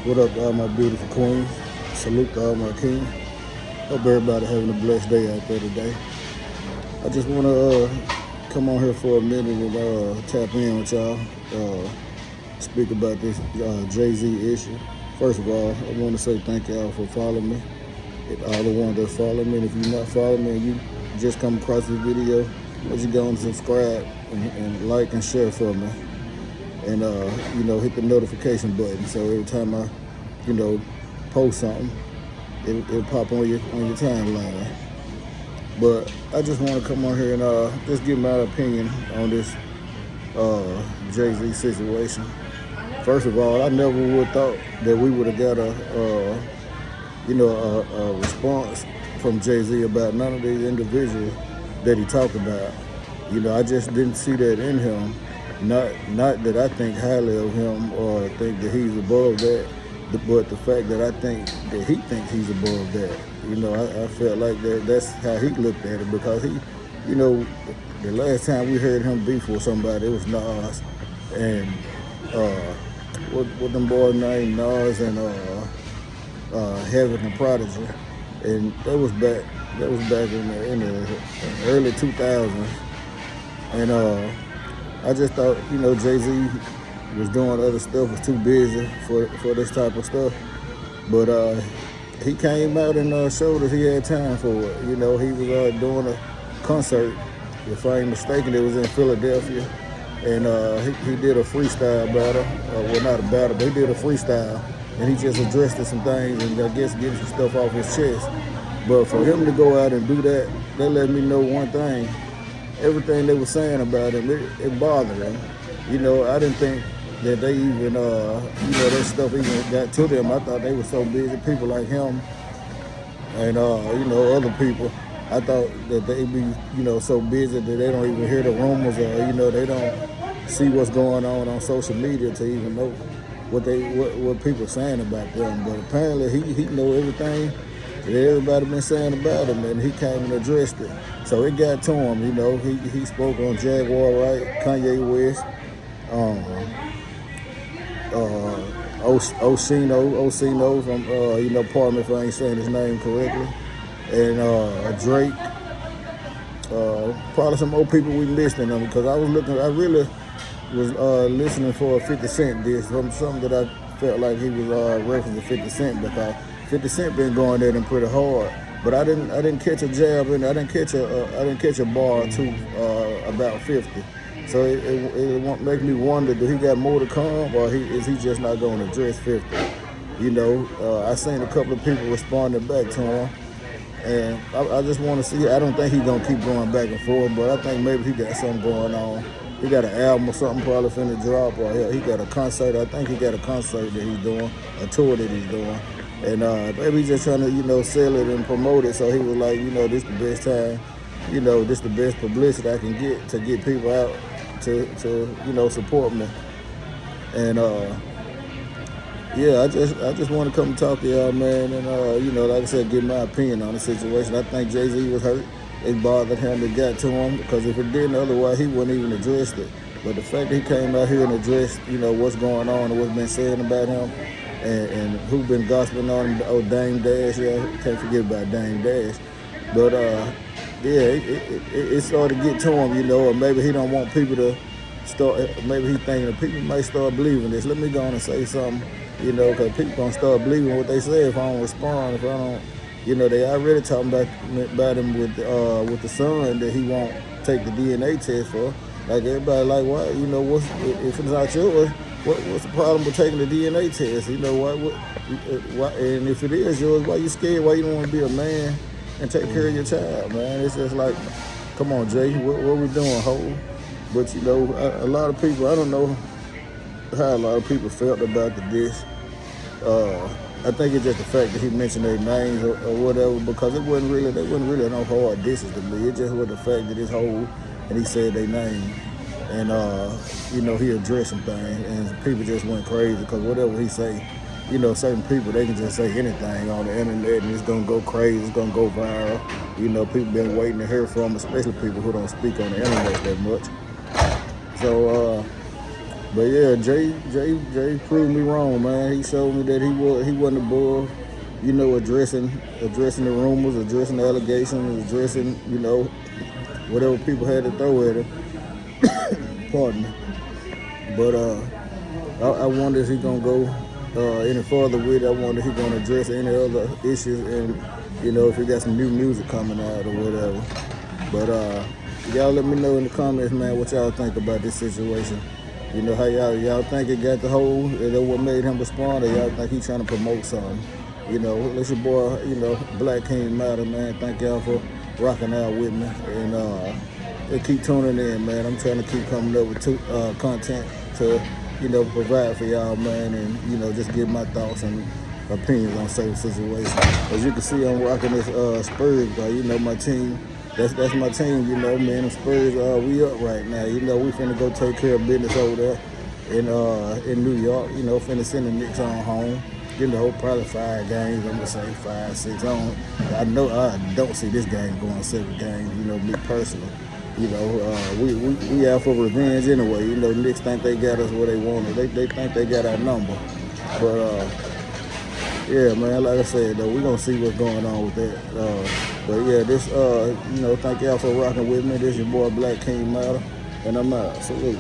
What up to all my beautiful queens? Salute to all my kings. Hope everybody having a blessed day out there today. I just want to come on here for a minute and tap in with y'all. Speak about this Jay-Z issue. First of all, I want to say thank y'all for following me. All the ones that follow me, and if you're not following me and you just come across this video, would you go and subscribe and like and share for me? And hit the notification button so every time I post something, it'll pop on your timeline. But I just want to come on here and just give my opinion on this Jay-Z situation. First of all, I never would have thought that we would have got a response from Jay-Z about none of these individuals that he talked about. I just didn't see that in him. Not that I think highly of him or think that he's above that, but the fact that I think that he thinks he's above that. I felt like that's how he looked at it, because he, the last time we heard him beef with somebody, it was Nas and what them boys named Nas and Heaven and Prodigy, and that was back in the early 2000s, and I just thought, Jay-Z was doing other stuff, was too busy for this type of stuff. But he came out and showed us he had time for it. He was doing a concert, if I ain't mistaken, it was in Philadelphia. And he did a freestyle battle. Well, not a battle, but he did a freestyle. And he just addressed some things and I guess getting some stuff off his chest. But for him to go out and do that, that let me know one thing. Everything they were saying about him, it bothered him. I didn't think that they even, that stuff even got to them. I thought they were so busy, people like him and, other people. I thought that they be, so busy that they don't even hear the rumors or, they don't see what's going on social media to even know what people are saying about them. But apparently he know everything that everybody been saying about him, and he came and addressed it. So it got to him, he spoke on Jaguar Wright, Kanye West, Osino from, pardon me if I ain't saying his name correctly, and Drake, probably some old people we missed in them, because I really was listening for a 50 Cent diss, from something that I felt like he was referencing 50 Cent, because 50 Cent been going at him pretty hard, but I didn't catch a jab and I didn't catch a bar or two about 50. So it make me wonder, do he got more to come, or is he just not going to address 50? I seen a couple of people responding back to him, and I just want to see. I don't think he's gonna keep going back and forth, but I think maybe he got something going on. He got an album or something probably finna drop, or he got a concert. I think he got a concert that he's doing, a tour that he's doing. And maybe he's just trying to, sell it and promote it. So he was like, this the best time, this the best publicity I can get to get people out to support me. And I just want to come and talk to y'all, man. And like I said, give my opinion on the situation. I think Jay-Z was hurt. It bothered him. It got to him, because if it didn't, otherwise he wouldn't even addressed it. But the fact that he came out here and addressed, what's going on and what's been said about him, and who been gossiping on him, Dame Dash, can't forget about Dame Dash. But it started to get to him, or maybe he don't want people to start, maybe he thinking that people might start believing this. Let me go on and say something, because people gonna start believing what they say if I don't respond, if I don't, they already talking about him with the son that he won't take the DNA test for. Like, everybody like, why, if it's not yours, what's the problem with taking the DNA test? Why, and if it is yours, why you scared? Why you don't want to be a man and take care of your child, man? It's just like, come on, Jay, what we doing, ho? But a lot of people, I don't know how a lot of people felt about the diss. I think it's just the fact that he mentioned their names or whatever, because they wasn't really no hard disses to me. It just was the fact that it's whole and he said their name. And, he addressed some things, and people just went crazy, because whatever he say, certain people, they can just say anything on the internet and it's going to go crazy, it's going to go viral. People been waiting to hear from him, especially people who don't speak on the internet that much. So, But yeah, Jay proved me wrong, man. He showed me that he wasn't above, addressing the rumors, addressing the allegations, addressing, whatever people had to throw at him. Pardon me. But I wonder if he's gonna go any further with it. I wonder if he's gonna address any other issues, and if he got some new music coming out or whatever. But y'all let me know in the comments, man, what y'all think about this situation. How y'all think it got the hold? Is that what made him respond, or y'all think he's trying to promote something? It's your boy, Black King Matter, man. Thank y'all for rocking out with me, and keep tuning in, man. I'm trying to keep coming up with content to, provide for y'all, man, and just give my thoughts and opinions on certain situations. As you can see, I'm rocking this Spurs, my team. That's my team, man. The Spurs, we up right now. We finna go take care of business over there in New York. Finna send the Knicks on home. Probably 5 games. I'm gonna say 5, 6. I don't see this game going 7 games. Me personally. We out for revenge anyway. Knicks think they got us where they wanted. They think they got our number, but yeah, man. Like I said, though, we gonna see what's going on with that. But yeah, this thank y'all for rocking with me. This your boy Black King Matter, and I'm out. Salute.